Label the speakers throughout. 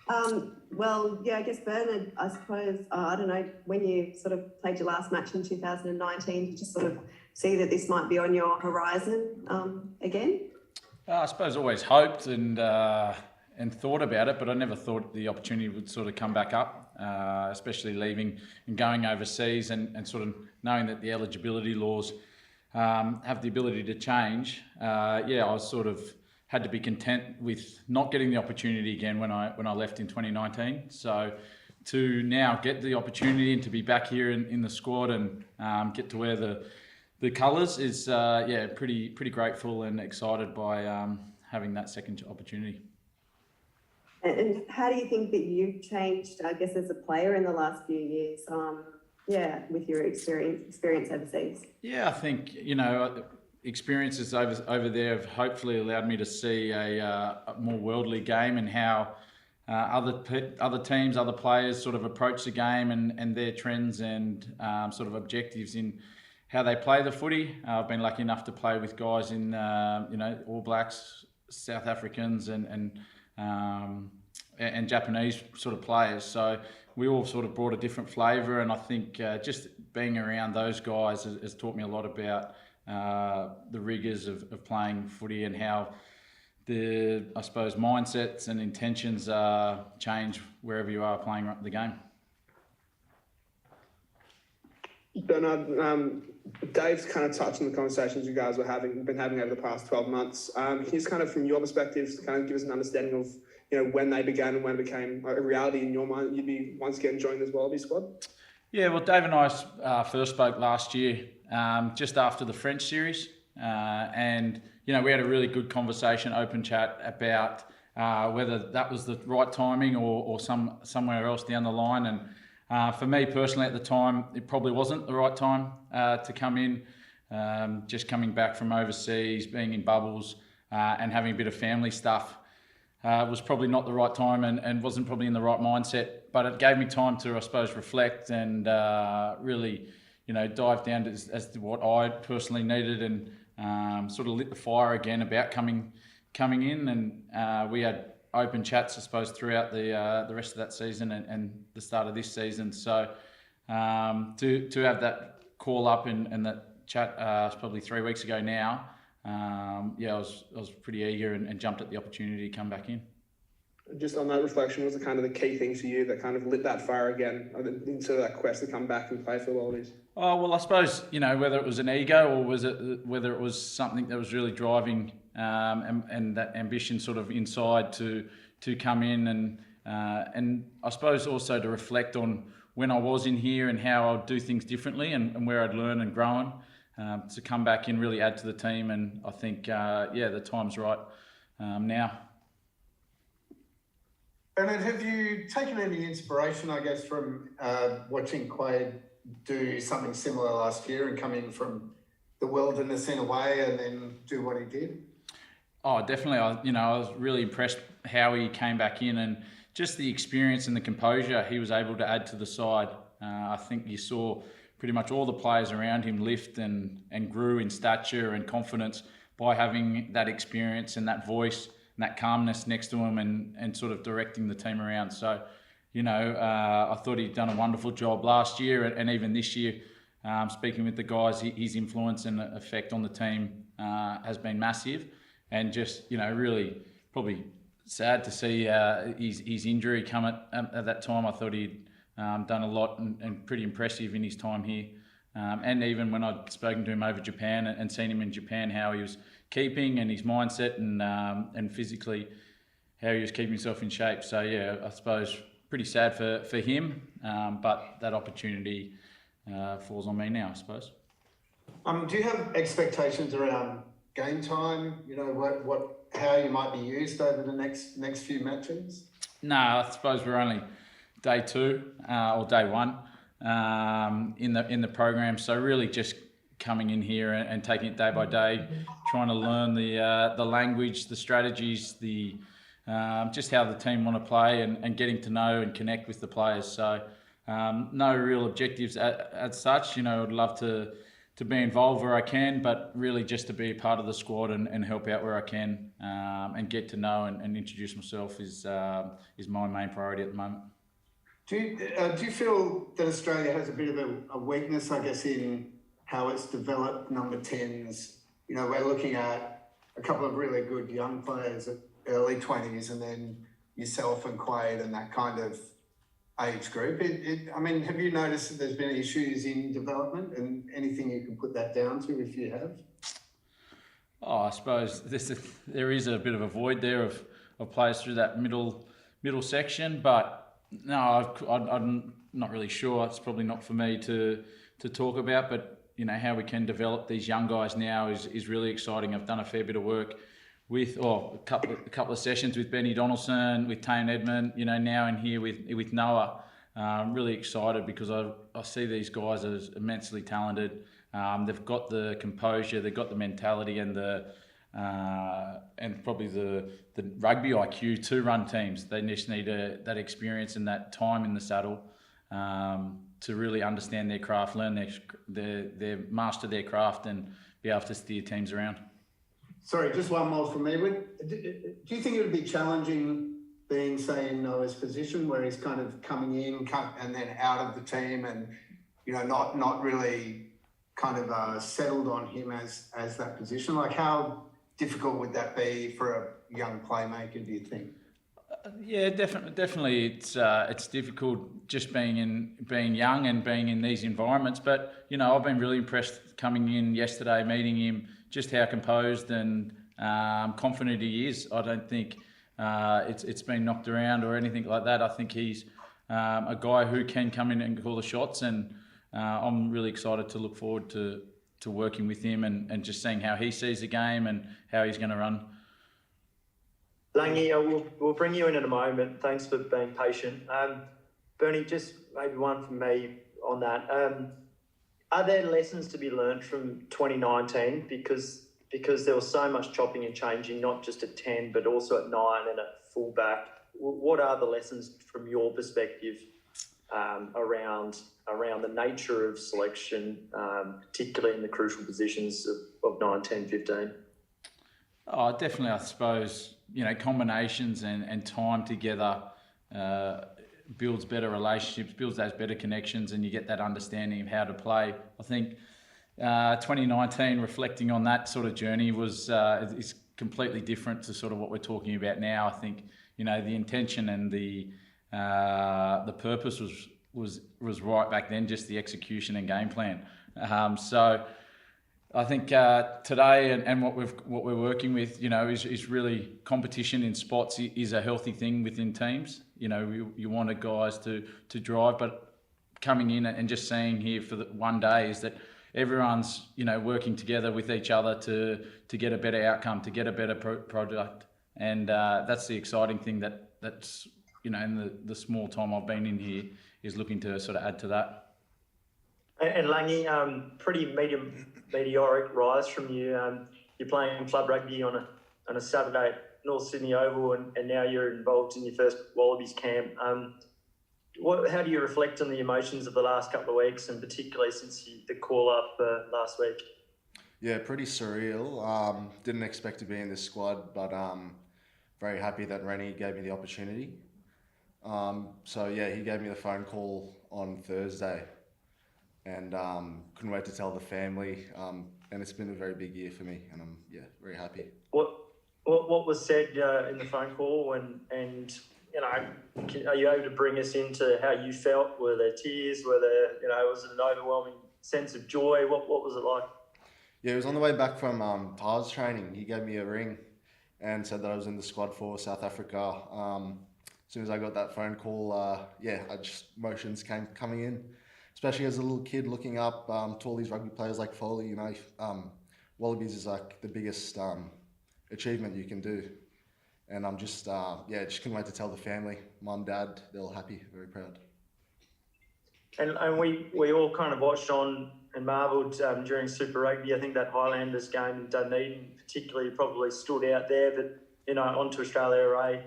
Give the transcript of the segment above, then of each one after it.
Speaker 1: Well, yeah, I guess Bernard, I suppose, I don't know, when you sort of played your last match in 2019, did you just sort of see that this might be on your horizon again?
Speaker 2: I suppose I always hoped and thought about it, but I never thought the opportunity would sort of come back up, especially leaving and going overseas and sort of knowing that the eligibility laws have the ability to change. I was sort of had to be content with not getting the opportunity again when I left in 2019. So to now get the opportunity and to be back here in the squad and get to wear the colours is pretty grateful and excited by having that second opportunity.
Speaker 1: And how do you think that you've changed, I guess, as a player in the last few years? With your experience overseas.
Speaker 2: Yeah, I think experiences over there have hopefully allowed me to see a more worldly game and how other teams, other players sort of approach the game and their trends and sort of objectives in how they play the footy. I've been lucky enough to play with guys in All Blacks, South Africans and Japanese sort of players. So we all sort of brought a different flavour, and I think just being around those guys has taught me a lot about the rigours of playing footy and how the, I suppose, mindsets and intentions change wherever you are playing the game.
Speaker 3: Bernard, Dave's kind of touched on the conversations you guys been having over the past 12 months. Can you just kind of, from your perspective, kind of give us an understanding of when they began and when it became a reality in your mind, you'd be once again joining this Wallaby squad?
Speaker 2: Yeah, well, Dave and I first spoke last year, just after the French series. And we had a really good conversation, open chat about whether that was the right timing or somewhere else down the line. And for me personally at the time, it probably wasn't the right time to come in. Just coming back from overseas, being in bubbles and having a bit of family stuff. Was probably not the right time and wasn't probably in the right mindset, but it gave me time to, I suppose, reflect and really, dive down as to what I personally needed and sort of lit the fire again about coming in. And we had open chats, I suppose, throughout the rest of that season and the start of this season. So to have that call up and that chat probably 3 weeks ago now. I was pretty eager and jumped at the opportunity to come back in.
Speaker 3: Just on that reflection, was it kind of the key things for you that kind of lit that fire again into that quest to come back and play for the Wallabies? Oh,
Speaker 2: well, I suppose, whether it was an ego or whether it was something that was really driving and that ambition sort of inside to come in and I suppose also to reflect on when I was in here and how I'd do things differently and where I'd learn and grown. To come back in, really add to the team, and I think, the time's right now.
Speaker 4: Bernard, have you taken any inspiration, I guess, from watching Quade do something similar last year and come in from the wilderness in a way and then do what he did?
Speaker 2: Oh, definitely. I was really impressed how he came back in and just the experience and the composure he was able to add to the side. I think you saw pretty much all the players around him lift and grew in stature and confidence by having that experience and that voice and that calmness next to him and sort of directing the team around. So, I thought he'd done a wonderful job last year and even this year. Speaking with the guys, his influence and effect on the team has been massive, and just, really probably sad to see his injury come at that time. I thought he'd done a lot and pretty impressive in his time here. And even when I'd spoken to him over Japan and seen him in Japan, how he was keeping and his mindset and physically how he was keeping himself in shape. So, yeah, I suppose pretty sad for him, but that opportunity falls on me now, I suppose.
Speaker 4: Do you have expectations around game time? How you might be used over the next few matches?
Speaker 2: No, I suppose we're only day 2 or day 1 in the program. So really just coming in here and taking it day by day, trying to learn the language, the strategies, just how the team want to play and getting to know and connect with the players. So no real objectives as such. I'd love to be involved where I can, but really just to be a part of the squad and help out where I can, and get to know and introduce myself is my main priority at the moment.
Speaker 4: Do you feel that Australia has a bit of a weakness, I guess, in how it's developed number 10s? You know, we're looking at a couple of really good young players at early 20s, and then yourself and Quade and that kind of age group. I mean, have you noticed that there's been issues in development, and anything you can put that down to if you have?
Speaker 2: Oh, I suppose there is a bit of a void there of players through that middle section, but no, I'm not really sure. It's probably not for me to talk about, but you know, how we can develop these young guys now is really exciting. I've done a fair bit of work with, a couple of sessions with Benny Donaldson, with Tane Edmund, you know, now in here with Noah. I'm really excited because I see these guys as immensely talented. They've got the composure, they've got the mentality and probably the rugby IQ to run teams. They just need that experience and that time in the saddle to really understand their craft, learn their master their craft, and be able to steer teams around.
Speaker 4: Sorry, just one more from me. Do you think it would be challenging being, say, in Noah's position, where he's kind of coming in and then out of the team, and you know, not really kind of settled on him as that position? Like, how difficult would that be for a young playmaker, do you think?
Speaker 2: Yeah, definitely. It's difficult just being young and being in these environments. But you know, I've been really impressed coming in yesterday, meeting him, just how composed and confident he is. I don't think it's been knocked around or anything like that. I think he's a guy who can come in and call the shots, and I'm really excited to look forward to working with him and just seeing how he sees the game and how he's going to run.
Speaker 5: Langi, we'll bring you in a moment. Thanks for being patient. Bernie, just maybe one from me on that. Are there lessons to be learned from 2019? Because there was so much chopping and changing, not just at 10, but also at 9 and at fullback. What are the lessons from your perspective around the nature of selection, particularly in the crucial positions of 9, 10, 15?
Speaker 2: Oh, definitely. I suppose, you know, combinations and time together builds better relationships, builds those better connections, and you get that understanding of how to play. I think 2019, reflecting on that sort of journey, is completely different to sort of what we're talking about now. I think, you know, the intention and the purpose was right back then, just the execution and game plan. So I think today and what we're working with, you know, is really competition in spots is a healthy thing within teams. You know, you want guys to drive, but coming in and just seeing here for the one day is that everyone's, you know, working together with each other to get a better outcome, to get a better product, and that's the exciting thing that's you know, in the small time I've been in here, is looking to sort of add to that.
Speaker 5: And Langi, pretty meteoric rise from you. You're playing club rugby on a Saturday at North Sydney Oval, and now you're involved in your first Wallabies camp. How do you reflect on the emotions of the last couple of weeks, and particularly since the call up last week?
Speaker 6: Yeah, pretty surreal. Didn't expect to be in this squad, but very happy that Rennie gave me the opportunity. So yeah, he gave me the phone call on Thursday, and couldn't wait to tell the family. And it's been a very big year for me, and I'm very happy.
Speaker 5: What was said in the phone call, and you know, are you able to bring us into how you felt? Were there tears? Was it an overwhelming sense of joy? What was it like?
Speaker 6: Yeah, it was on the way back from TARS training. He gave me a ring and said that I was in the squad for South Africa. As soon as I got that phone call, emotions came coming in, especially as a little kid looking up to all these rugby players like Foley. You know, Wallabies is like the biggest achievement you can do. And I'm just couldn't wait to tell the family, mum, dad, they're all happy, very proud.
Speaker 5: And we all kind of watched on and marvelled during Super Rugby. I think that Highlanders game in Dunedin particularly probably stood out there, but, you know, onto Australia Array.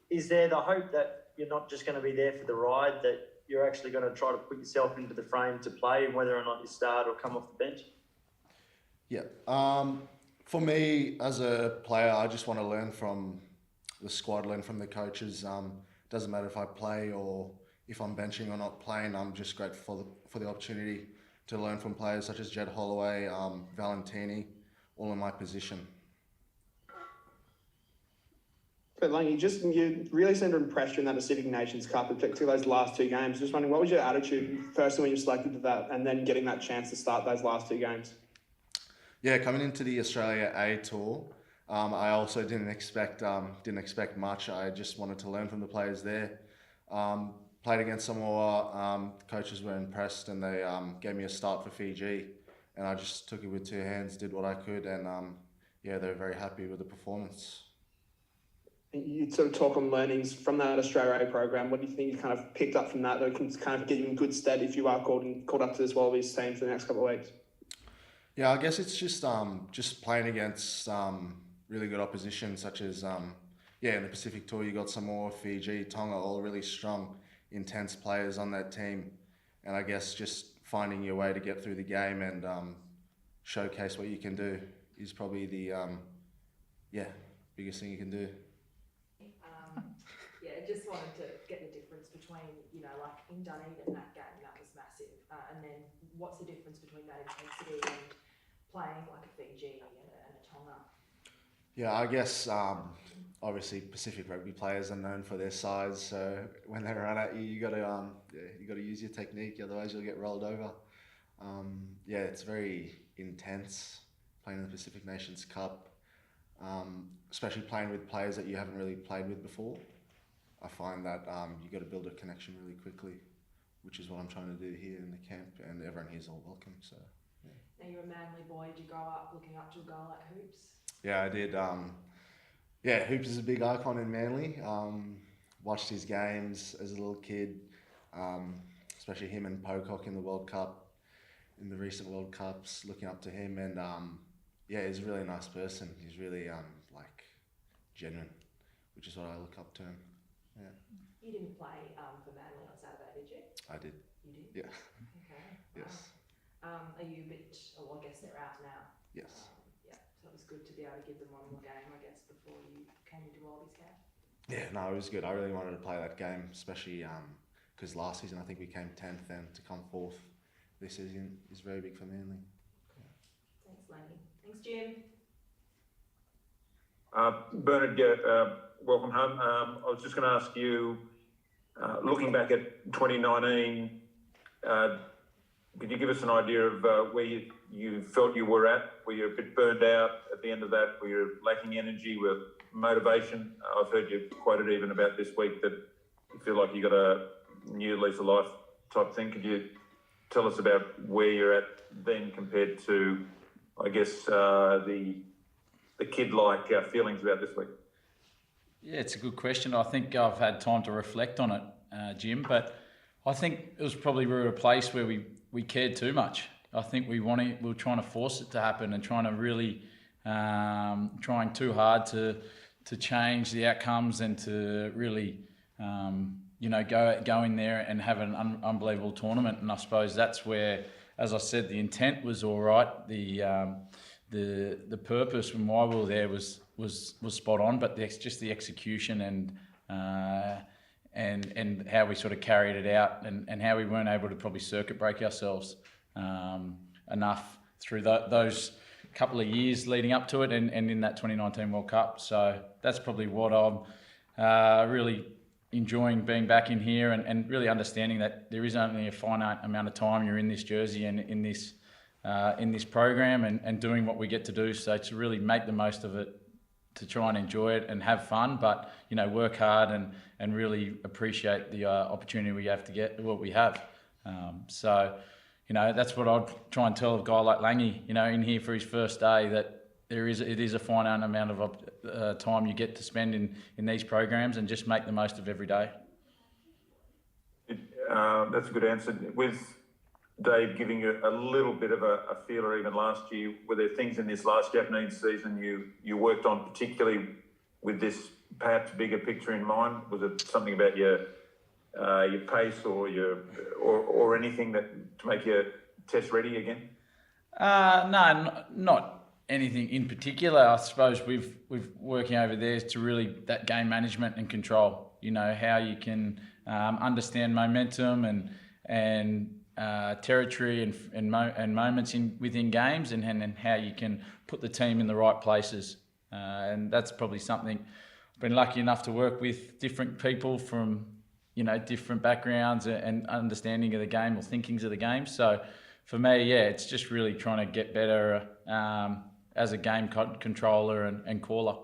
Speaker 5: Is there the hope that you're not just going to be there for the ride, that you're actually going to try to put yourself into the frame to play, whether or not you start or come off the bench?
Speaker 6: Yeah. For me, as a player, I just want to learn from the squad, learn from the coaches. Doesn't matter if I play or if I'm benching or not playing. I'm just grateful for the opportunity to learn from players such as Jed Holloway, Valentini, all in my position.
Speaker 3: But Langi, you really seemed to impress during that Pacific Nations Cup, particularly those last two games. Just wondering, what was your attitude firstly when you were selected for that, and then getting that chance to start those last two games?
Speaker 6: Yeah, coming into the Australia A tour, I also didn't expect much. I just wanted to learn from the players there. Played against Samoa. Coaches were impressed, and they gave me a start for Fiji, and I just took it with two hands, did what I could, and yeah, they were very happy with the performance.
Speaker 3: You sort of talk on learnings from that Australia A program. What do you think you kind of picked up from that can kind of get you in good stead if you are called up to this Wallabies team for the next couple of weeks?
Speaker 6: Yeah, I guess it's just playing against really good opposition, such as in the Pacific Tour you got Samoa, Fiji, Tonga, all really strong, intense players on that team, and I guess just finding your way to get through the game and showcase what you can do is probably the biggest thing you can do.
Speaker 7: Just wanted to get the difference between, like in Dunedin, that game, that was massive. And then what's the difference between that intensity and playing like a Fiji and a Tonga?
Speaker 6: Yeah, I guess obviously Pacific rugby players are known for their size, so when they run at you, you got to use your technique, otherwise you'll get rolled over. It's very intense playing in the Pacific Nations Cup, especially playing with players that you haven't really played with before. I find that you got to build a connection really quickly, which is what I'm trying to do here in the camp, and everyone here's all welcome. So, yeah.
Speaker 7: Now you're a Manly boy. Did you grow up looking up to a guy like Hoops?
Speaker 6: Yeah, I did. Hoops is a big icon in Manly. Watched his games as a little kid, especially him and Pocock in the World Cup, in the recent World Cups. Looking up to him, and he's a really nice person. He's really genuine, which is what I look up to him. Yeah.
Speaker 7: You didn't play for Manly on Saturday, did you?
Speaker 6: I did.
Speaker 7: You did?
Speaker 6: Yeah.
Speaker 7: Okay.
Speaker 6: Yes.
Speaker 7: Are you a bit, I guess they're out now.
Speaker 6: Yes.
Speaker 7: So it was good to be able to give them one more game, I guess, before you came into Wallabies camp.
Speaker 6: Yeah, no, it was good. I really wanted to play that game, especially because last season I think we came 10th, and to come 4th this season is very big for Manly. Yeah.
Speaker 7: Thanks, Langi. Thanks, Jim.
Speaker 8: Bernard, welcome home. I was just going to ask you, looking back at 2019, could you give us an idea of where you felt you were at? Were you a bit burned out at the end of that? Were you lacking energy, with motivation? I've heard you quoted even about this week that you feel like you got a new lease of life type thing. Could you tell us about where you're at then compared to, I guess, the kid-like feelings about this week?
Speaker 2: Yeah, it's a good question. I think I've had time to reflect on it, Jim, but I think it was probably we were a place where we cared too much. I think we were trying to force it to happen and trying to really trying too hard to change the outcomes and to really go in there and have an unbelievable tournament. And I suppose that's where, as I said, the intent was all right. The purpose and why we were there was spot on, but just the execution and how we sort of carried it out and how we weren't able to probably circuit break ourselves enough through those couple of years leading up to it and in that 2019 World Cup. So that's probably what I'm really enjoying being back in here and really understanding that there is only a finite amount of time you're in this jersey and in this program and doing what we get to do. So to really make the most of it, to try and enjoy it and have fun, but work hard and really appreciate the opportunity we have to get what we have. That's what I'd try and tell a guy like Langi, in here for his first day, that it is a finite amount of time you get to spend in these programs, and just make the most of every day.
Speaker 8: That's a good answer. With Dave giving you a little bit of a feeler even last year, were there things in this last Japanese season you worked on, particularly with this perhaps bigger picture in mind? Was it something about your pace or anything that to make you test ready again?
Speaker 2: No, not anything in particular. I suppose we've working over there to really that game management and control. You know, how you can understand momentum and territory and moments within games, and how you can put the team in the right places. And that's probably something I've been lucky enough to work with different people from, you know, different backgrounds and understanding of the game or thinkings of the game. So for me, yeah, it's just really trying to get better as a game controller and caller.